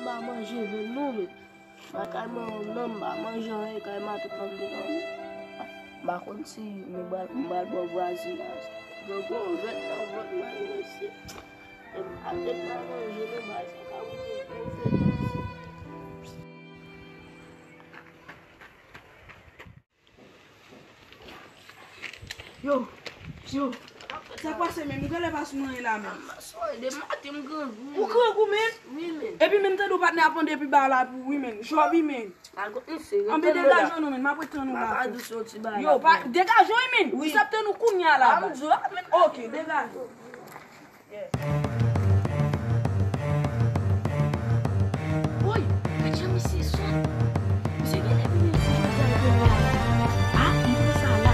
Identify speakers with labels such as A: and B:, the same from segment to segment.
A: pas manger de nous. Quand on n'aime pas manger, quand on tout le monde. Par contre, si nous allons au voisinage, donc on va manger aussi. Et avec la manger, nous allons
B: Yo, yo, ça quoi c'est même, nous allons pas se manger là même.
A: de matin,
B: Pour que vous même?
A: Oui, mais.
B: Et puis même temps nous pas apprendre depuis bas là pour oui même. Choix oui même. On peut dégager nous même, m'a prétend nous là. Yo, pas dégage oui même. Oui, ça peut nous kounya là. OK, dégage.
A: Oui, mais je me suis sûr. Monsieur Guélé, vous êtes là. Ah, il fait ça là.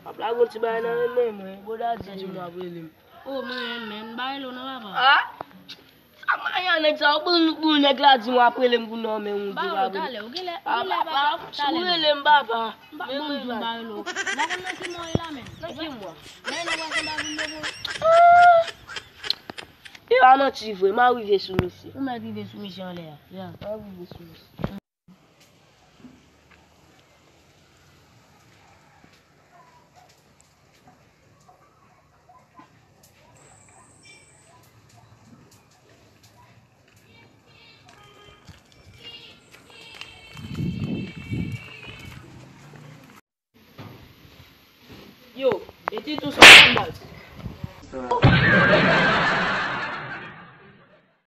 A: Apla go ti ba na me go da ti mo abele.
C: Oh men ba lo na baba.
A: Ah? Amaya na ta bu na glass mo apele mbu no me un
C: Ba lo dale o gele baba.
A: Suele mbaba.
C: Ba bon ju ba lo. Na ko na ti mo ila men.
A: Na ki mo.
C: Na na wa ko da bu lo.
A: E ana ti vo ma wi ve sumisi.
C: O ma di de soumission le ya. Ya.
A: Ma wi ve sumisi.
B: Yo, et tu tout ça.